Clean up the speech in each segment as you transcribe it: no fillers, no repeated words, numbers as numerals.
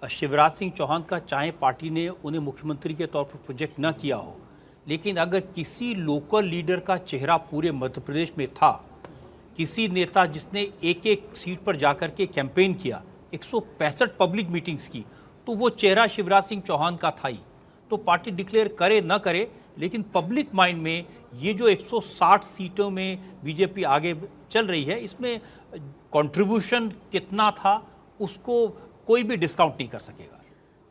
शिवराज सिंह चौहान का चाहे पार्टी ने उन्हें मुख्यमंत्री के तौर पर प्रोजेक्ट न किया हो, लेकिन अगर किसी लोकल लीडर का चेहरा पूरे मध्य प्रदेश में था, किसी नेता जिसने एक एक सीट पर जाकर के कैंपेन किया, 165 पब्लिक मीटिंग्स की, तो वो चेहरा शिवराज सिंह चौहान का था ही। तो पार्टी डिक्लेयर करे न करे, लेकिन पब्लिक माइंड में ये जो 160 सीटों में बीजेपी आगे चल रही है, इसमें कंट्रीब्यूशन कितना था उसको कोई भी डिस्काउंट नहीं कर सकेगा।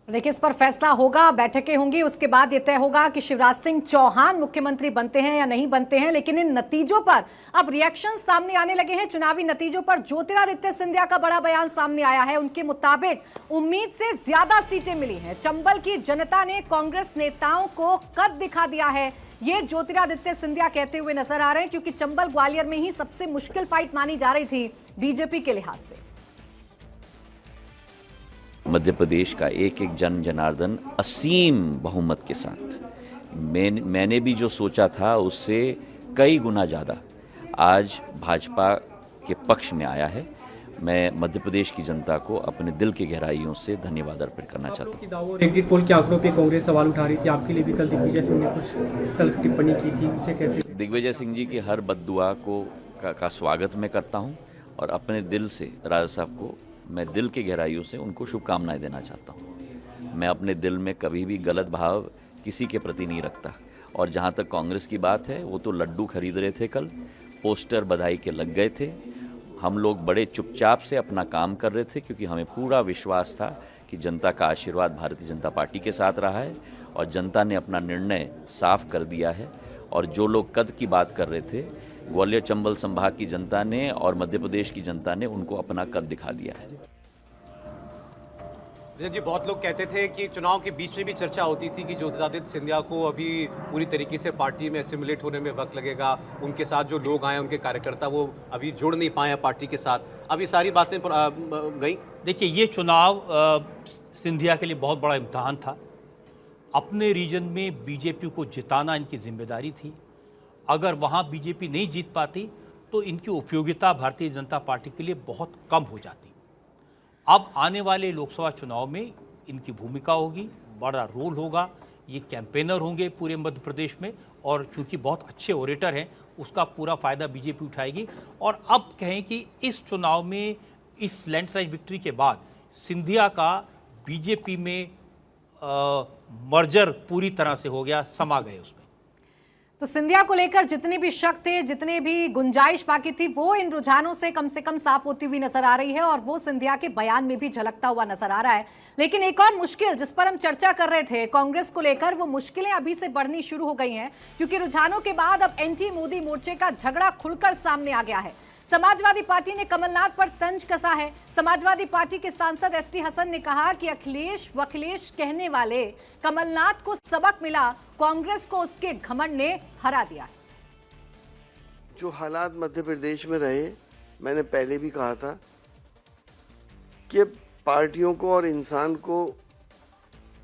देखिए, इस पर फैसला होगा, बैठकें होंगी, उसके बाद ये तय होगा कि शिवराज सिंह चौहान मुख्यमंत्री बनते हैं या नहीं बनते हैं। लेकिन इन नतीजों पर अब रिएक्शन सामने आने लगे हैं। चुनावी नतीजों पर ज्योतिरादित्य सिंधिया का बड़ा बयान सामने आया है। उनके मुताबिक उम्मीद से ज्यादा सीटें मिली हैं। चंबल की जनता ने कांग्रेस नेताओं को कद दिखा दिया है, ये ज्योतिरादित्य सिंधिया कहते हुए नजर आ रहे हैं, क्योंकि चंबल ग्वालियर में ही सबसे मुश्किल फाइट मानी जा रही थी बीजेपी के लिहाज से। मध्य प्रदेश का एक एक जन जनार्दन असीम बहुमत के साथ मैंने भी जो सोचा था उससे कई गुना ज़्यादा आज भाजपा के पक्ष में आया है। मैं मध्य प्रदेश की जनता को अपने दिल की गहराइयों से धन्यवाद अर्पित करना चाहता हूँ। दावों और एग्जिट पोल के आंकड़ों पे कांग्रेस सवाल उठा रही थी, आपके लिए भी कल दिग्विजय सिंह ने कुछ तल्ख टिप्पणी की थी, उसे कैसे? दिग्विजय सिंह जी की हर बद्दुआ का स्वागत मैं करता हूँ और अपने दिल से राजा साहब को मैं दिल की गहराइयों से उनको शुभकामनाएं देना चाहता हूँ। मैं अपने दिल में कभी भी गलत भाव किसी के प्रति नहीं रखता। और जहाँ तक कांग्रेस की बात है, वो तो लड्डू खरीद रहे थे, कल पोस्टर बधाई के लग गए थे। हम लोग बड़े चुपचाप से अपना काम कर रहे थे, क्योंकि हमें पूरा विश्वास था कि जनता का आशीर्वाद भारतीय जनता पार्टी के साथ रहा है और जनता ने अपना निर्णय साफ कर दिया है। और जो लोग कद की बात कर रहे थे, ग्वालियर चंबल संभाग की जनता ने और मध्य प्रदेश की जनता ने उनको अपना कद दिखा दिया है। जी, बहुत लोग कहते थे कि चुनाव के बीच में भी चर्चा होती थी कि ज्योतिरादित्य सिंधिया को अभी पूरी तरीके से पार्टी में एसिमुलेट होने में वक्त लगेगा, उनके साथ जो लोग आए, उनके कार्यकर्ता, वो अभी जुड़ नहीं पाए पार्टी के साथ। अब ये सारी बातें गई। देखिए, ये चुनाव सिंधिया के लिए बहुत बड़ा इम्तहान था। अपने रीजन में बीजेपी को जिताना इनकी जिम्मेदारी थी। अगर वहाँ बीजेपी नहीं जीत पाती तो इनकी उपयोगिता भारतीय जनता पार्टी के लिए बहुत कम हो जाती। अब आने वाले लोकसभा चुनाव में इनकी भूमिका होगी, बड़ा रोल होगा। ये कैंपेनर होंगे पूरे मध्य प्रदेश में, और चूंकि बहुत अच्छे ओरेटर हैं, उसका पूरा फायदा बीजेपी उठाएगी। और अब कहें कि इस चुनाव में, इस लैंडस्लाइड विक्ट्री के बाद सिंधिया का बीजेपी में मर्जर पूरी तरह से हो गया, समा गए उसमें। तो सिंधिया को लेकर जितनी भी शक थे, जितने भी गुंजाइश बाकी थी, वो इन रुझानों से कम साफ होती हुई नजर आ रही है, और वो सिंधिया के बयान में भी झलकता हुआ नजर आ रहा है। लेकिन एक और मुश्किल जिस पर हम चर्चा कर रहे थे कांग्रेस को लेकर, वो मुश्किलें अभी से बढ़नी शुरू हो गई हैं, क्योंकि रुझानों के बाद अब एंटी मोदी मोर्चे का झगड़ा खुलकर सामने आ गया है। समाजवादी पार्टी ने कमलनाथ पर तंज कसा है। समाजवादी पार्टी के सांसद एसटी हसन ने कहा कि अखिलेश वखिलेश कहने वाले कमलनाथ को सबक मिला, कांग्रेस को उसके घमंड ने हरा दिया है। जो हालात मध्य प्रदेश में रहे, मैंने पहले भी कहा था कि पार्टियों को और इंसान को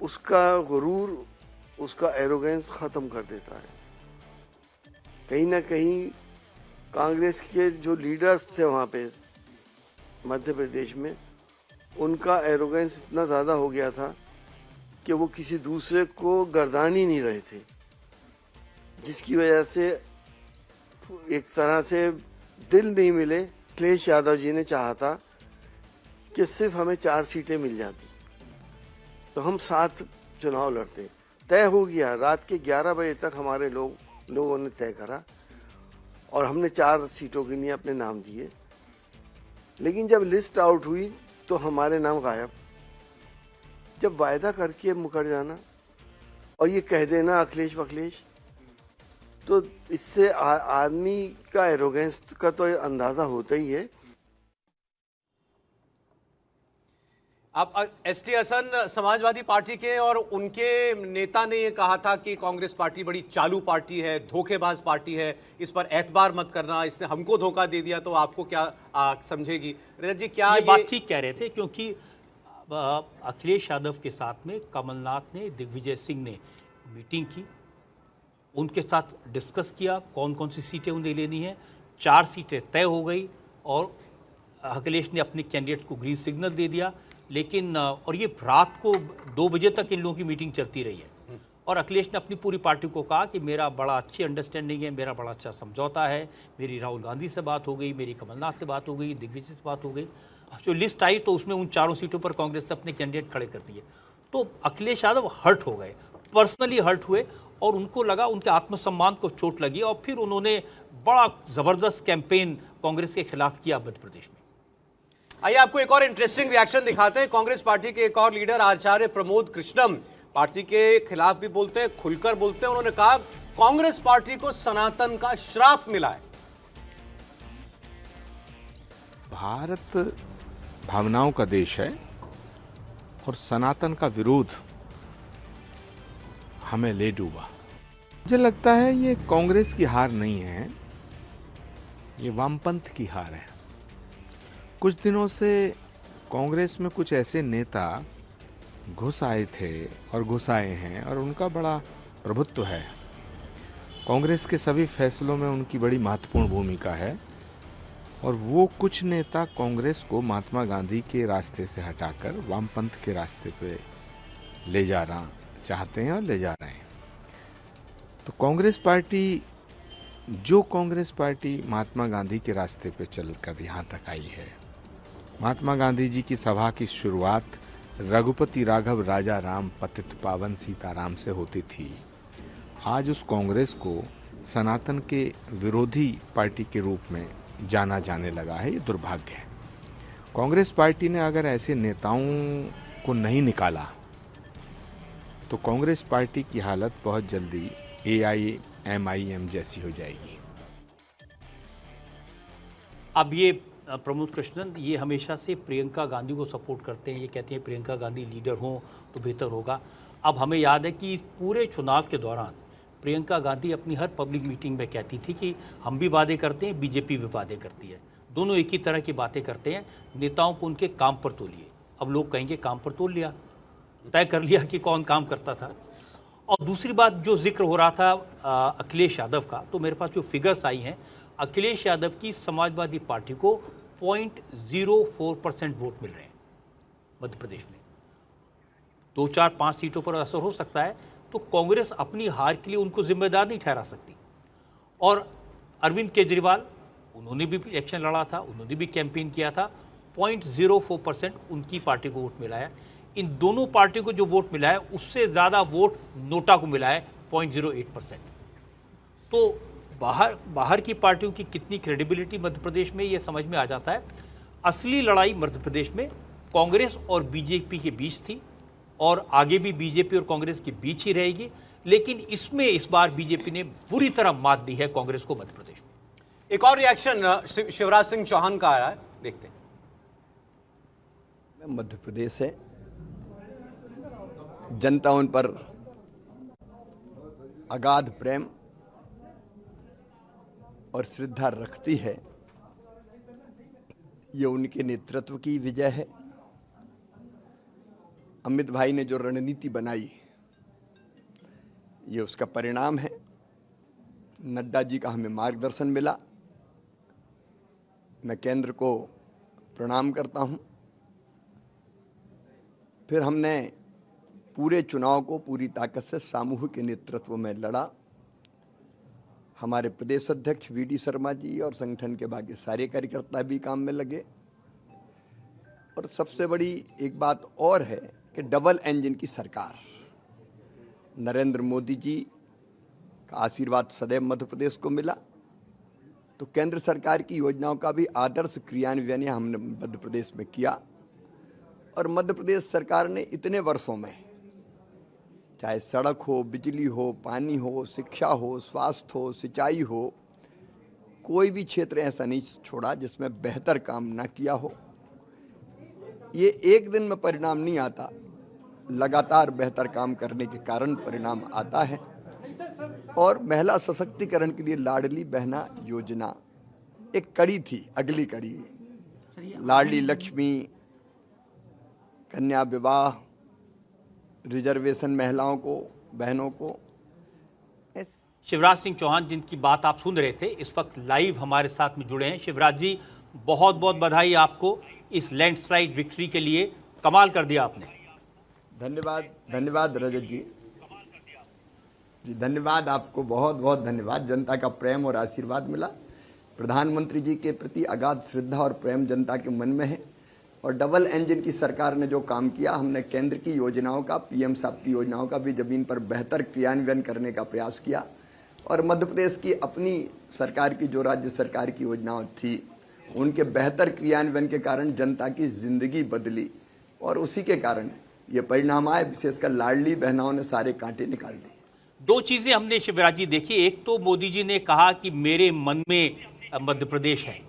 उसका गुरूर, उसका एरोगेंस खत्म कर देता है। कहीं ना कहीं कांग्रेस के जो लीडर्स थे वहाँ पे मध्य प्रदेश में, उनका एरोगेंस इतना ज़्यादा हो गया था कि वो किसी दूसरे को गर्दान ही नहीं रहे थे, जिसकी वजह से एक तरह से दिल नहीं मिले। अखिलेश यादव जी ने चाहा था कि सिर्फ हमें 4 सीटें मिल जाती तो हम 7 चुनाव लड़ते। तय हो गया, रात के 11 बजे तक हमारे लोगों ने तय करा और हमने 4 सीटों के लिए अपने नाम दिए। लेकिन जब लिस्ट आउट हुई तो हमारे नाम गायब। जब वायदा करके मुकर जाना और ये कह देना अखिलेश वखिलेश, तो इससे आदमी का एरोगेंस का तो अंदाजा होता ही है। अब एसटी हसन समाजवादी पार्टी के, और उनके नेता ने ये कहा था कि कांग्रेस पार्टी बड़ी चालू पार्टी है, धोखेबाज पार्टी है, इस पर एतबार मत करना, इसने हमको धोखा दे दिया तो आपको क्या समझेगी। रजत जी, क्या ये बात ठीक कह रहे थे, क्योंकि अखिलेश यादव के साथ में कमलनाथ ने, दिग्विजय सिंह ने मीटिंग की, उनके साथ डिस्कस किया कौन कौन सी सीटें उन्हें लेनी है। 4 सीटें तय हो गई और अखिलेश ने अपने कैंडिडेट को ग्रीन सिग्नल दे दिया। लेकिन और ये रात को 2 बजे तक इन लोगों की मीटिंग चलती रही है। और अखिलेश ने अपनी पूरी पार्टी को कहा कि मेरा बड़ा अच्छी अंडरस्टैंडिंग है, मेरा बड़ा अच्छा समझौता है, मेरी राहुल गांधी से बात हो गई, मेरी कमलनाथ से बात हो गई, दिग्विजय से बात हो गई। जो लिस्ट आई तो उसमें उन 4 सीटों पर कांग्रेस ने अपने कैंडिडेट खड़े कर दिए। तो अखिलेश यादव हर्ट हो गए, पर्सनली हर्ट हुए, और उनको लगा उनके आत्मसम्मान को चोट लगी, और फिर उन्होंने बड़ा ज़बरदस्त कैंपेन कांग्रेस के खिलाफ किया मध्य प्रदेश में। आइए आपको एक और इंटरेस्टिंग रिएक्शन दिखाते हैं। कांग्रेस पार्टी के एक और लीडर आचार्य प्रमोद कृष्णम पार्टी के खिलाफ भी बोलते हैं, खुलकर बोलते हैं। उन्होंने कहा कांग्रेस पार्टी को सनातन का श्राप मिला है। भारत भावनाओं का देश है और सनातन का विरोध हमें ले डूबा। मुझे लगता है ये कांग्रेस की हार नहीं है, ये वामपंथ की हार है। कुछ दिनों से कांग्रेस में कुछ ऐसे नेता घुस आए थे और घुस आए हैं और उनका बड़ा प्रभुत्व है। कांग्रेस के सभी फैसलों में उनकी बड़ी महत्वपूर्ण भूमिका है, और वो कुछ नेता कांग्रेस को महात्मा गांधी के रास्ते से हटाकर वामपंथ के रास्ते पे ले जाना चाहते हैं और ले जा रहे हैं। तो कांग्रेस पार्टी महात्मा गांधी के रास्ते पे चलकर यहाँ तक आई है। महात्मा गांधी जी की सभा की शुरुआत रघुपति राघव राजा राम पतित पावन सीताराम से होती थी। आज उस कांग्रेस को सनातन के विरोधी पार्टी के रूप में जाना जाने लगा है। ये दुर्भाग्य है। कांग्रेस पार्टी ने अगर ऐसे नेताओं को नहीं निकाला तो कांग्रेस पार्टी की हालत बहुत जल्दी AIMIM जैसी हो जाएगी। अब ये प्रमोद कृष्णन ये हमेशा से प्रियंका गांधी को सपोर्ट करते हैं। ये कहते हैं प्रियंका गांधी लीडर हों तो बेहतर होगा। अब हमें याद है कि पूरे चुनाव के दौरान प्रियंका गांधी अपनी हर पब्लिक मीटिंग में कहती थी कि हम भी वादे करते हैं, बीजेपी भी वादे करती है, दोनों एक ही तरह की बातें करते हैं, नेताओं को उनके काम पर तोलिए। अब लोग कहेंगे काम पर तोल लिया, तय कर लिया कि कौन काम करता था। और दूसरी बात जो जिक्र हो रहा था अखिलेश यादव का, तो मेरे पास जो फिगर्स आई हैं, अखिलेश यादव की समाजवादी पार्टी को 0.04% वोट मिल रहे हैं मध्य प्रदेश में। 2, 4, 5 सीटों पर असर हो सकता है, तो कांग्रेस अपनी हार के लिए उनको जिम्मेदार नहीं ठहरा सकती। और अरविंद केजरीवाल, उन्होंने भी इलेक्शन लड़ा था, उन्होंने भी कैंपेन किया था, 0.04% उनकी पार्टी को वोट मिला है। इन दोनों पार्टियों को जो वोट मिला है उससे ज़्यादा वोट नोटा को मिला है, 0.08%। तो बाहर की पार्टियों की कितनी क्रेडिबिलिटी मध्य प्रदेश में, ये समझ में आ जाता है। असली लड़ाई मध्य प्रदेश में कांग्रेस और बीजेपी के बीच थी, और आगे भी बीजेपी और कांग्रेस के बीच ही रहेगी। लेकिन इसमें इस बार बीजेपी ने बुरी तरह मात दी है कांग्रेस को मध्य प्रदेश में। एक और रिएक्शन शिवराज सिंह चौहान का आया है, देखते हैं। मध्य प्रदेश है, जनता उन पर अगाध प्रेम और श्रद्धा रखती है। ये उनके नेतृत्व की विजय है। अमित भाई ने जो रणनीति बनाई, ये उसका परिणाम है। नड्डा जी का हमें मार्गदर्शन मिला। मैं केंद्र को प्रणाम करता हूं। फिर हमने पूरे चुनाव को पूरी ताकत से सामूहिक नेतृत्व में लड़ा। हमारे प्रदेश अध्यक्ष VD शर्मा जी और संगठन के बाकी सारे कार्यकर्ता भी काम में लगे। और सबसे बड़ी एक बात और है कि डबल इंजन की सरकार, नरेंद्र मोदी जी का आशीर्वाद सदैव मध्य प्रदेश को मिला। तो केंद्र सरकार की योजनाओं का भी आदर्श क्रियान्वयन हमने मध्य प्रदेश में किया। और मध्य प्रदेश सरकार ने इतने वर्षों में, चाहे सड़क हो, बिजली हो, पानी हो, शिक्षा हो, स्वास्थ्य हो, सिंचाई हो, कोई भी क्षेत्र ऐसा नहीं छोड़ा जिसमें बेहतर काम ना किया हो। ये एक दिन में परिणाम नहीं आता, लगातार बेहतर काम करने के कारण परिणाम आता है। और महिला सशक्तिकरण के लिए लाडली बहना योजना एक कड़ी थी, अगली कड़ी लाडली लक्ष्मी, कन्या विवाह, रिजर्वेशन महिलाओं को, बहनों को। शिवराज सिंह चौहान जिनकी बात आप सुन रहे थे, इस वक्त लाइव हमारे साथ में जुड़े हैं। शिवराज जी, बहुत बहुत बधाई आपको इस लैंडस्लाइड विक्ट्री के लिए कमाल कर दिया आपने। धन्यवाद, धन्यवाद रजत जी। जी धन्यवाद, आपको बहुत बहुत धन्यवाद। जनता का प्रेम और आशीर्वाद मिला। प्रधानमंत्री जी के प्रति अगाध श्रद्धा और प्रेम जनता के मन में है। और डबल इंजन की सरकार ने जो काम किया, हमने केंद्र की योजनाओं का, पीएम साहब की योजनाओं का भी जमीन पर बेहतर क्रियान्वयन करने का प्रयास किया। और मध्य प्रदेश की अपनी सरकार की जो राज्य सरकार की योजनाएं थी, उनके बेहतर क्रियान्वयन के कारण जनता की जिंदगी बदली और उसी के कारण ये परिणाम आए। विशेषकर लाडली बहनाओं ने सारे कांटे निकाल दिए। दो चीजें हमने शिवराज जी देखी। एक तो मोदी जी ने कहा कि मेरे मन में मध्य प्रदेश है।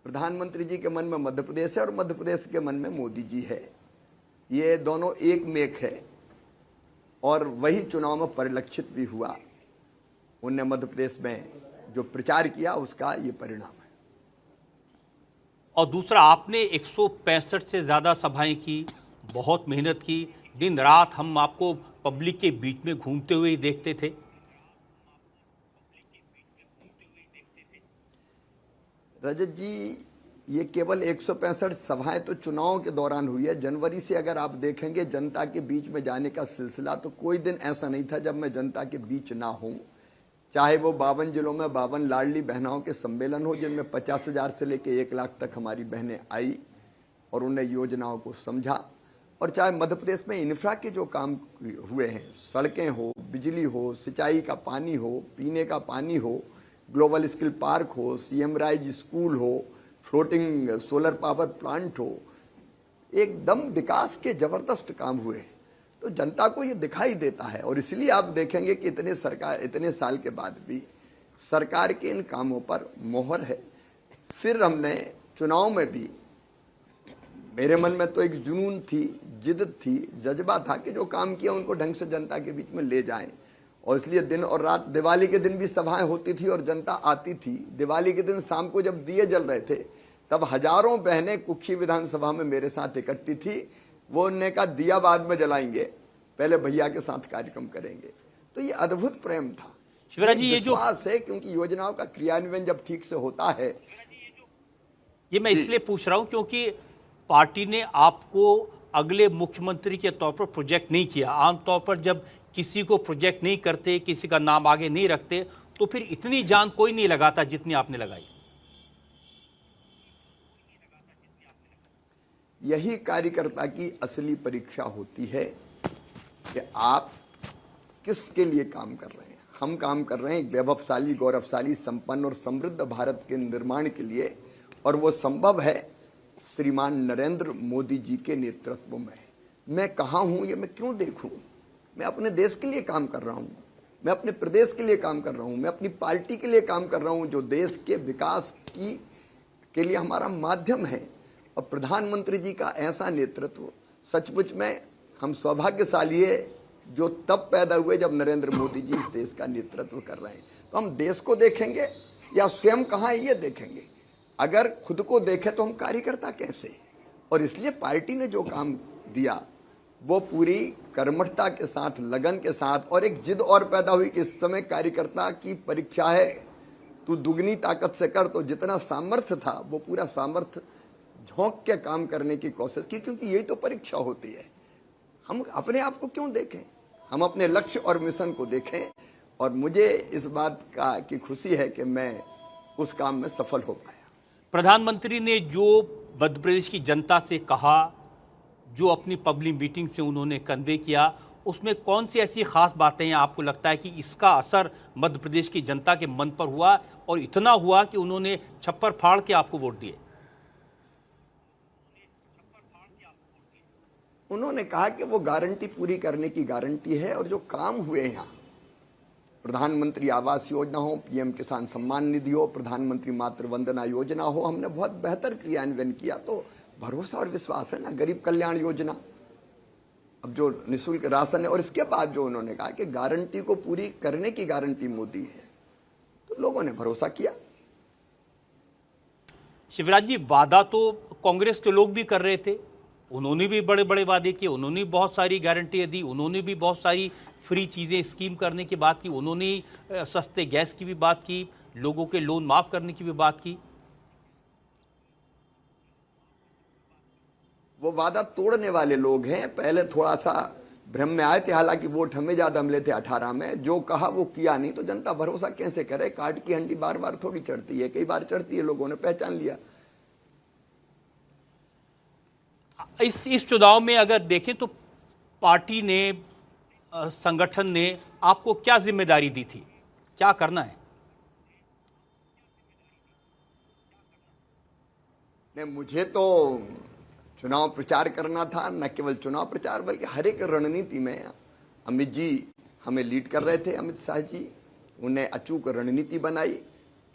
प्रधानमंत्री जी के मन में मध्य प्रदेश है और मध्य प्रदेश के मन में मोदी जी है। ये दोनों एक मेक है और वही चुनाव में परिलक्षित भी हुआ। उनने मध्य प्रदेश में जो प्रचार किया उसका ये परिणाम है। और दूसरा, आपने 165 से ज्यादा सभाएं की, बहुत मेहनत की, दिन रात हम आपको पब्लिक के बीच में घूमते हुए ही देखते थे। रजत जी, ये केवल 165 सभाएं तो चुनाव के दौरान हुई है। जनवरी से अगर आप देखेंगे जनता के बीच में जाने का सिलसिला, तो कोई दिन ऐसा नहीं था जब मैं जनता के बीच ना हूं। चाहे वो 52 जिलों में 52 लाडली बहनाओं के सम्मेलन हो, जिनमें 50,000 से लेकर 1 लाख तक हमारी बहनें आई और उन्हें योजनाओं को समझा। और चाहे मध्य प्रदेश में इंफ्रा के जो काम हुए हैं, सड़कें हो, बिजली हो, सिंचाई का पानी हो, पीने का पानी हो, ग्लोबल स्किल पार्क हो, सीएम राइज स्कूल हो, फ्लोटिंग सोलर पावर प्लांट हो, एकदम विकास के जबरदस्त काम हुए। तो जनता को ये दिखाई देता है और इसलिए आप देखेंगे कि इतने साल के बाद भी सरकार के इन कामों पर मोहर है। फिर हमने चुनाव में भी, मेरे मन में तो एक जुनून थी, जिद थी, जज्बा था कि जो काम किया उनको ढंग से जनता के बीच में ले जाएं। और इसलिए दिन और रात, दिवाली के दिन भी सभाएं होती थी और जनता आती थी। दिवाली के दिन शाम को जब दिए जल रहे थे, तब हजारों बहनें कुक्षी विधानसभा में मेरे साथ इकट्ठी थी। वो उन्होंने कहा दिया बाद में जलाएंगे, पहले भैया के साथ कार्यक्रम करेंगे। तो ये अद्भुत प्रेम था। शिवराज जी, ये जो विश्वास है, क्योंकि योजनाओं का क्रियान्वयन जब ठीक से होता है। ये मैं इसलिए पूछ रहा हूं क्योंकि पार्टी ने आपको अगले मुख्यमंत्री के तौर पर प्रोजेक्ट नहीं किया। आमतौर पर जब किसी को प्रोजेक्ट नहीं करते, किसी का नाम आगे नहीं रखते, तो फिर इतनी जान कोई नहीं लगाता जितनी आपने लगाई। यही कार्यकर्ता की असली परीक्षा होती है कि आप किसके लिए काम कर रहे हैं। हम काम कर रहे हैं एक वैभवशाली, गौरवशाली, संपन्न और समृद्ध भारत के निर्माण के लिए, और वो संभव है श्रीमान नरेंद्र मोदी जी के नेतृत्व में। मैं कहाँ हूँ, ये मैं क्यों देखूँ? मैं अपने देश के लिए काम कर रहा हूँ, मैं अपने प्रदेश के लिए काम कर रहा हूँ, मैं अपनी पार्टी के लिए काम कर रहा हूँ, जो देश के विकास के लिए हमारा माध्यम है। और प्रधानमंत्री जी का ऐसा नेतृत्व, सचमुच में हम सौभाग्यशाली है जो तब पैदा हुए जब नरेंद्र मोदी जी इस देश का नेतृत्व कर रहे हैं। तो हम देश को देखेंगे या स्वयं कहाँ है ये देखेंगे। अगर खुद को देखें तो हम कार्यकर्ता कैसे। और इसलिए पार्टी ने जो काम दिया वो पूरी कर्मठता के साथ, लगन के साथ, और एक जिद और पैदा हुई कि इस समय कार्यकर्ता की परीक्षा है, तू दुगनी ताकत से कर। तो जितना सामर्थ्य था वो पूरा सामर्थ्य झोंक के काम करने की कोशिश की, क्योंकि यही तो परीक्षा होती है। हम अपने आप को क्यों देखें, हम अपने लक्ष्य और मिशन को देखें। और मुझे इस बात की खुशी है कि मैं उस काम में सफल हो पाया। प्रधानमंत्री ने जो मध्य प्रदेश की जनता से कहा, जो अपनी पब्लिक मीटिंग से उन्होंने कन्वे किया, उसमें कौन सी ऐसी खास बातें हैं आपको लगता है कि इसका असर मध्य प्रदेश की जनता के मन पर हुआ और इतना हुआ कि उन्होंने छप्पर फाड़ के आपको वोट दिए? उन्होंने कहा कि वो गारंटी पूरी करने की गारंटी है, और जो काम हुए यहाँ, प्रधानमंत्री आवास योजना हो, पीएम किसान सम्मान निधि हो, प्रधानमंत्री मातृ वंदना योजना हो, हमने बहुत बेहतर क्रियान्वयन किया। तो भरोसा और विश्वास है ना। गरीब कल्याण योजना, अब जो निःशुल्क राशन है, और इसके बाद जो उन्होंने कहा कि गारंटी को पूरी करने की गारंटी मोदी है, तो लोगों ने भरोसा किया। शिवराज जी, वादा तो कांग्रेस के लोग भी कर रहे थे, उन्होंने भी बड़े बड़े वादे किए, उन्होंने बहुत सारी गारंटियां दी, उन्होंने भी बहुत सारी फ्री चीज़ें स्कीम करने की बात की, उन्होंने सस्ते गैस की भी बात की, लोगों के लोन माफ़ करने की भी बात की। वो वादा तोड़ने वाले लोग हैं। पहले थोड़ा सा भ्रम में आए थे, हालांकि वोट हमें ज्यादा मिले थे 18 में। जो कहा वो किया नहीं, तो जनता भरोसा कैसे करे? काट की हंडी बार बार थोड़ी चढ़ती है, कई बार चढ़ती है, लोगों ने पहचान लिया। इस चुनाव में अगर देखें तो पार्टी ने, संगठन ने आपको क्या जिम्मेदारी दी थी, क्या करना है? नहीं, मुझे तो चुनाव प्रचार करना था। न केवल चुनाव प्रचार बल्कि हर एक रणनीति में अमित जी हमें लीड कर रहे थे। अमित शाह जी, उन्हें अचूक रणनीति बनाई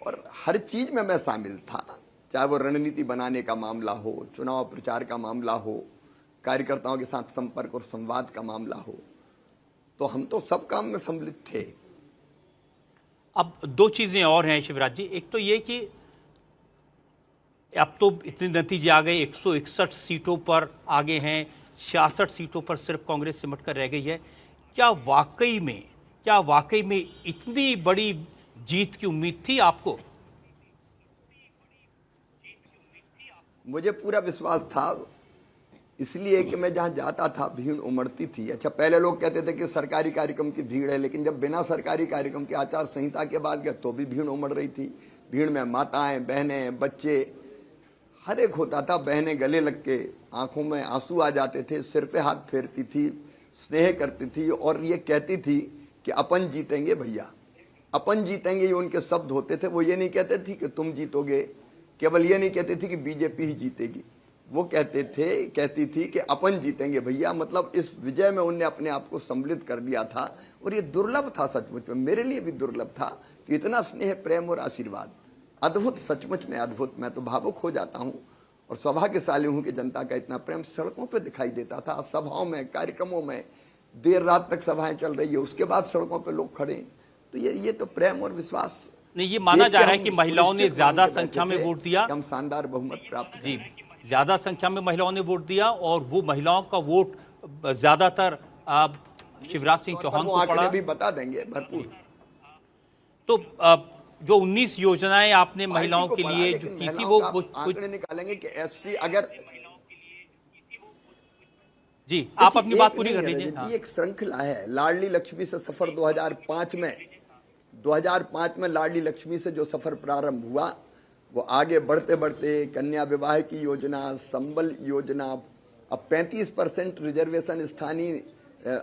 और हर चीज में मैं शामिल था, चाहे वो रणनीति बनाने का मामला हो, चुनाव प्रचार का मामला हो, कार्यकर्ताओं के साथ संपर्क और संवाद का मामला हो, तो हम तो सब काम में सम्मिलित थे। अब दो चीजें और हैं शिवराज जी, एक तो ये कि अब तो इतने नतीजे आ गए, 161 सीटों पर आगे हैं, 66 सीटों पर सिर्फ कांग्रेस सिमट कर रह गई है। क्या वाकई में इतनी बड़ी जीत की उम्मीद थी आपको? मुझे पूरा विश्वास था, इसलिए कि मैं जहां जाता था भीड़ उमड़ती थी। अच्छा, पहले लोग कहते थे कि सरकारी कार्यक्रम की भीड़ है, लेकिन जब बिना सरकारी कार्यक्रम के आचार संहिता के बाद गया तो भी भीड़ उमड़ रही थी। भीड़ में माताएं, बहनें, बच्चे, हर एक होता था। बहनें गले लग के, आंखों में आंसू आ जाते थे, सिर पे हाथ फेरती थी, स्नेह करती थी और ये कहती थी कि अपन जीतेंगे भैया, अपन जीतेंगे। ये उनके शब्द होते थे। वो ये नहीं कहते थे कि तुम जीतोगे, केवल ये नहीं कहती थी कि बीजेपी ही जीतेगी। वो कहती थी कि अपन जीतेंगे भैया। मतलब इस विजय में उन्हें अपने आप को सम्मिलित कर दिया था और ये दुर्लभ था, सचमुच में मेरे लिए भी दुर्लभ था कि इतना स्नेह, प्रेम और आशीर्वाद। अद्भुत, सचमुच में अद्भुत। मैं तो भावुक हो जाता हूँ और सौभाग्यशाली हूँ कि जनता का इतना प्रेम सड़कों पे दिखाई देता था, सभाओं में, कार्यक्रमों में। देर रात तक सभाएं चल रही है, उसके बाद सड़कों पे लोग खड़े। तो ये तो प्रेम और विश्वास। नहीं, ये माना जा रहा है कि महिलाओं ने ज्यादा संख्या में वोट दिया, हम शानदार बहुमत प्राप्त जी, ज्यादा संख्या में महिलाओं ने वोट दिया और वो महिलाओं का वोट ज्यादातर शिवराज सिंह चौहान को पड़ा। भी बता देंगे भरपूर। तो जो 19 योजनाएं आपने महिलाओं के लिए जो की थी, वो आंकड़े निकालेंगे कि एससी अगर जी, आप अपनी बात पूरी कर लीजिए। हाँ। एक श्रृंखला है। लाडली लक्ष्मी से सफर 2005 में लाडली लक्ष्मी से जो सफर प्रारंभ हुआ, वो आगे बढ़ते बढ़ते कन्या विवाह की योजना, संबल योजना, अब 35% रिजर्वेशन स्थानीय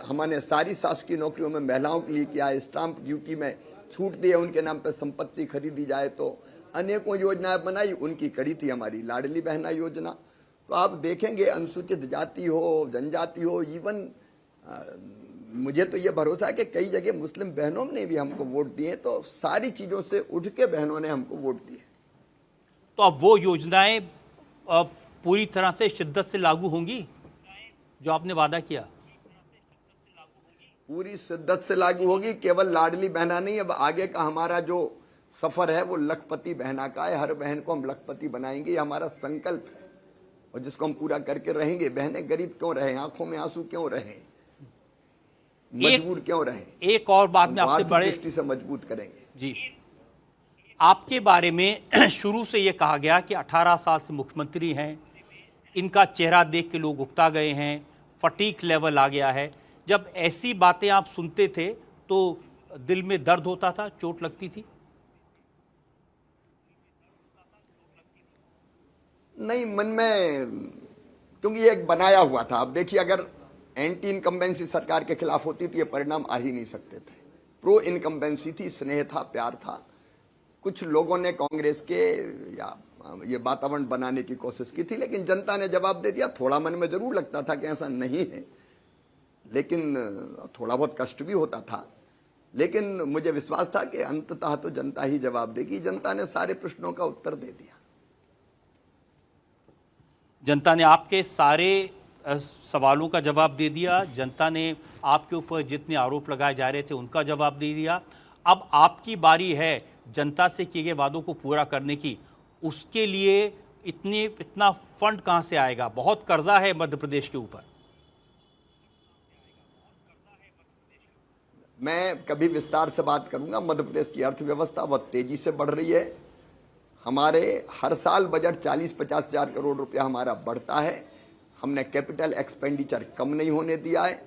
हमने सारी शासकीय नौकरियों में महिलाओं के लिए किया। स्टाम्प ड्यूटी में छूट दी है, उनके नाम पर संपत्ति खरीदी जाए तो। अनेकों योजनाएं बनाई, उनकी कड़ी थी हमारी लाडली बहना योजना। तो आप देखेंगे, अनुसूचित जाति हो, जनजाति हो, इवन मुझे तो ये भरोसा है कि कई जगह मुस्लिम बहनों ने भी हमको वोट दिए। तो सारी चीजों से उठ के बहनों ने हमको वोट दिए। तो अब वो योजनाएं पूरी तरह से शिद्दत से लागू होंगी जो आपने वादा किया? पूरी शिद्दत से लागू होगी। केवल लाडली बहना नहीं, अब आगे का हमारा जो सफर है वो लखपति बहना का है। हर बहन को हम लखपति बनाएंगे, ये हमारा संकल्प है और जिसको हम पूरा करके रहेंगे। बहनें गरीब क्यों रहे, आंखों में आंसू क्यों रहे, मजबूर क्यों रहे? एक और बात में आपसे बड़े दृष्टि से मजबूत करेंगे। जी, आपके बारे में शुरू से ये कहा गया कि 18 साल से मुख्यमंत्री हैं, इनका चेहरा देख के लोग उकता गए हैं, फटीक लेवल आ गया है। जब ऐसी बातें आप सुनते थे तो दिल में दर्द होता था, चोट लगती थी? नहीं, मन में, क्योंकि ये एक बनाया हुआ था। अब देखिए, अगर एंटी इनकम्बेंसी सरकार के खिलाफ होती तो ये परिणाम आ ही नहीं सकते थे। प्रो इनकम्बेंसी थी, स्नेह था, प्यार था। कुछ लोगों ने कांग्रेस के या ये वातावरण बनाने की कोशिश की थी, लेकिन जनता ने जवाब दे दिया। थोड़ा मन में जरूर लगता था कि ऐसा नहीं है, लेकिन थोड़ा बहुत कष्ट भी होता था। लेकिन मुझे विश्वास था कि अंततः तो जनता ही जवाब देगी। जनता ने सारे प्रश्नों का उत्तर दे दिया। जनता ने आपके सारे सवालों का जवाब दे दिया। जनता ने आपके ऊपर जितने आरोप लगाए जा रहे थे उनका जवाब दे दिया। अब आपकी बारी है जनता से किए गए वादों को पूरा करने की। उसके लिए इतना फंड कहां से आएगा? बहुत कर्जा है मध्य प्रदेश के ऊपर। मैं कभी विस्तार से बात करूंगा। मध्य प्रदेश की अर्थव्यवस्था बहुत तेजी से बढ़ रही है। हमारे हर साल बजट 40-50 हजार करोड़ रुपया हमारा बढ़ता है। हमने कैपिटल एक्सपेंडिचर कम नहीं होने दिया है,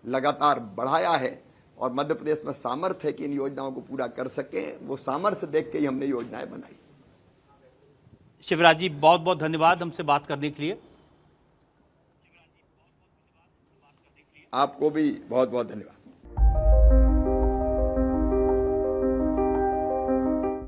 लगातार बढ़ाया है और मध्य प्रदेश में सामर्थ्य है कि इन योजनाओं को पूरा कर सकें। वो सामर्थ्य देख के ही हमने योजनाएं बनाई। शिवराज जी, बहुत बहुत धन्यवाद हमसे बात करने के लिए। आपको भी बहुत बहुत धन्यवाद।